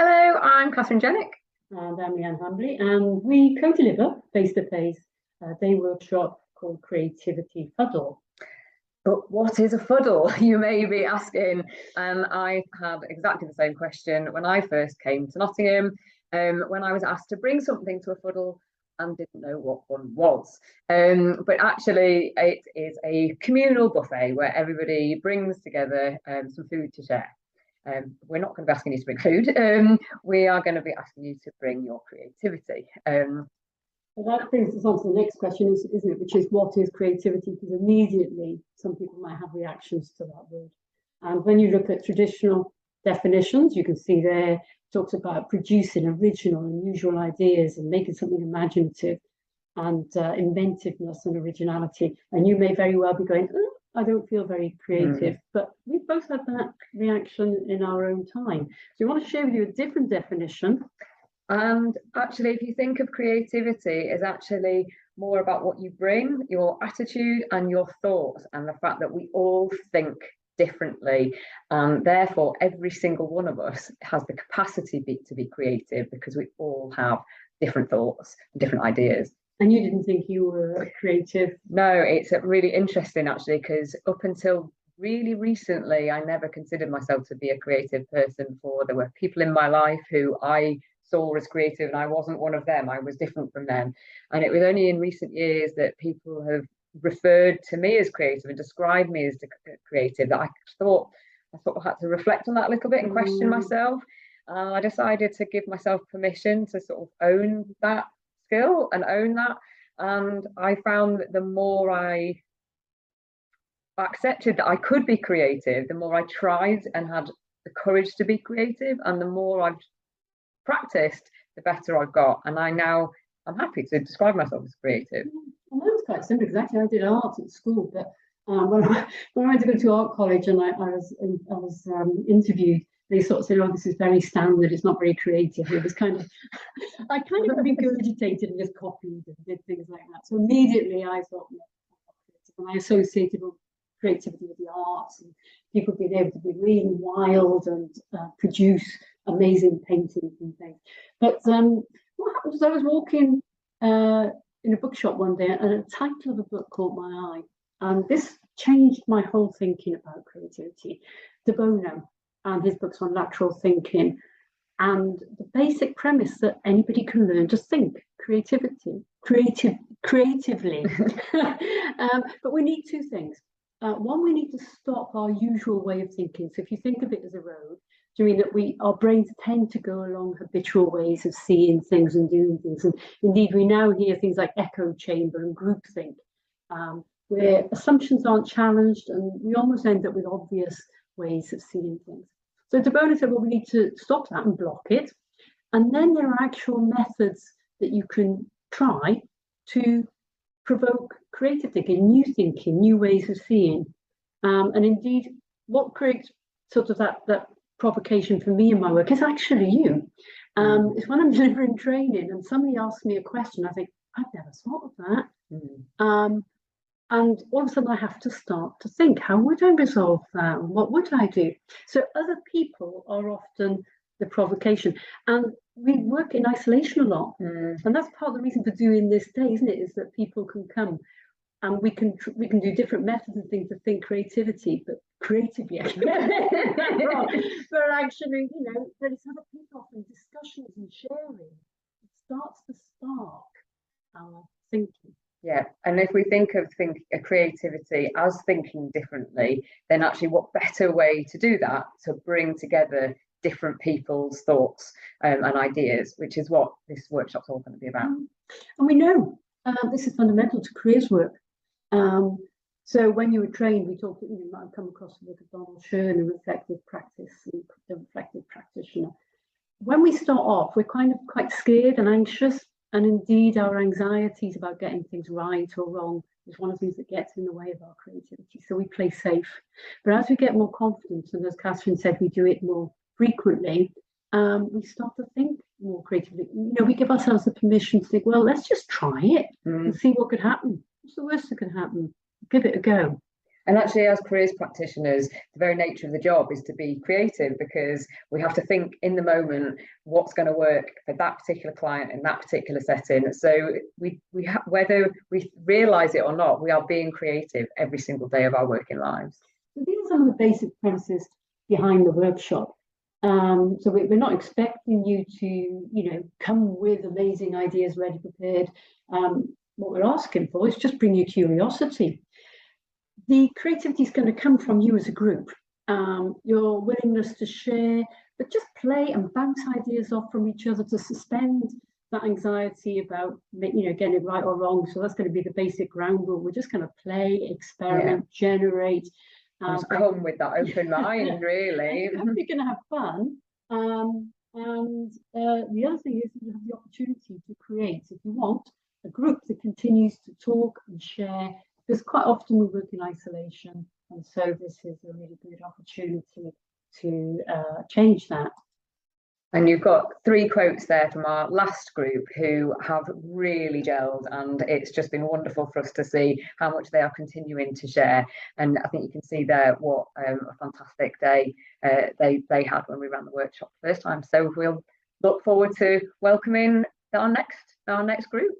Hello, I'm Catherine Jennick. And I'm Leanne Hambley, and we co-deliver face-to-face a day workshop called Creativity Fuddle. But what is a fuddle, you may be asking? And I had exactly the same question when I first came to Nottingham, when I was asked to bring something to a fuddle and didn't know what one was. But actually, it is a communal buffet where everybody brings together some food to share. We're not going to be asking you to bring food. We are going to be asking you to bring your creativity. Well, that brings us on to the next question, isn't it? Which is, what is creativity? Because immediately some people might have reactions to that word. And when you look at traditional definitions, you can see there it talks about producing original, unusual ideas and making something imaginative and inventiveness and originality. And you may very well be going, oh, I don't feel very creative, but we both had that reaction in our own time. So we want to share with you a different definition. And actually, if you think of creativity as actually more about what you bring, your attitude and your thoughts, and the fact that we all think differently, and therefore every single one of us has the capacity to be creative because we all have different thoughts, different ideas. And you didn't think you were creative? No, it's really interesting actually, because up until really recently, I never considered myself to be a creative person. There were people in my life who I saw as creative, and I wasn't one of them. I was different from them. And it was only in recent years that people have referred to me as creative and described me as creative that I thought I had to reflect on that a little bit and question myself. I decided to give myself permission to sort of own that skill and own that. And I found that the more I accepted that I could be creative, the more I tried and had the courage to be creative, and the more I've practiced, the better I've got. And I'm happy to describe myself as creative. Well, that was quite simple. Exactly, I did art at school, but when I went to go to art college and I was interviewed, they sort of said, "Oh, this is very standard. It's not very creative." It was I kind of regurgitated and just copied and did things like that. So immediately I thought, no, and I associated creativity with the arts and people being able to be really wild and produce amazing paintings and things. But what happened was I was walking in a bookshop one day, and a title of a book caught my eye, and this changed my whole thinking about creativity. De Bono and his books on lateral thinking, and the basic premise that anybody can learn to think creatively. But we need two things. One, we need to stop our usual way of thinking. So if you think of it as a road, doing that, our brains tend to go along habitual ways of seeing things and doing things. And indeed, we now hear things like echo chamber and groupthink, where assumptions aren't challenged, and we almost end up with obvious ways of seeing things. So De Bono said, well, we need to stop that and block it. And then there are actual methods that you can try to provoke creative thinking, new thinking, new ways of seeing. And indeed, what creates sort of that provocation for me in my work is actually you. It's when I'm delivering training and somebody asks me a question, I think, I've never thought of that. And all of a sudden I have to start to think, how would I resolve that? What would I do? So other people are often the provocation. And we work in isolation a lot. And that's part of the reason for doing this day, isn't it? Is that people can come and we can do different methods and things to think creativity, but creatively, but actually, there is other people and discussions and sharing. It starts to spark our thinking. Yeah, and if we think of creativity as thinking differently, then actually what better way to do that, to bring together different people's thoughts and ideas, which is what this workshop's all going to be about. And we know this is fundamental to careers work. So when you were trained, we talked, you might have come across the work of Donald Shern, a reflective practitioner. When we start off, we're kind of quite scared and anxious. And indeed, our anxieties about getting things right or wrong is one of the things that gets in the way of our creativity. So we play safe. But as we get more confident, and as Catherine said, we do it more frequently, we start to think more creatively. We give ourselves the permission to think, well, let's just try it and see what could happen. What's the worst that can happen? Give it a go. And actually, as careers practitioners, the very nature of the job is to be creative, because we have to think in the moment what's going to work for that particular client in that particular setting. So whether we realise it or not, we are being creative every single day of our working lives. So these are some of the basic premises behind the workshop. So we're not expecting you to, come with amazing ideas ready prepared. What we're asking for is just bring your curiosity. The creativity is going to come from you as a group. Your willingness to share, but just play and bounce ideas off from each other to suspend that anxiety about, getting it right or wrong. So that's going to be the basic ground rule. We're just going to play, experiment, generate. Come with that open mind, really. We're going to have fun. And the other thing is you have the opportunity to create, if you want, a group that continues to talk and share, because quite often we work in isolation. And so this is a really good opportunity to change that. And you've got 3 quotes there from our last group who have really gelled, and it's just been wonderful for us to see how much they are continuing to share. And I think you can see there what a fantastic day they had when we ran the workshop the first time. So we'll look forward to welcoming our next group.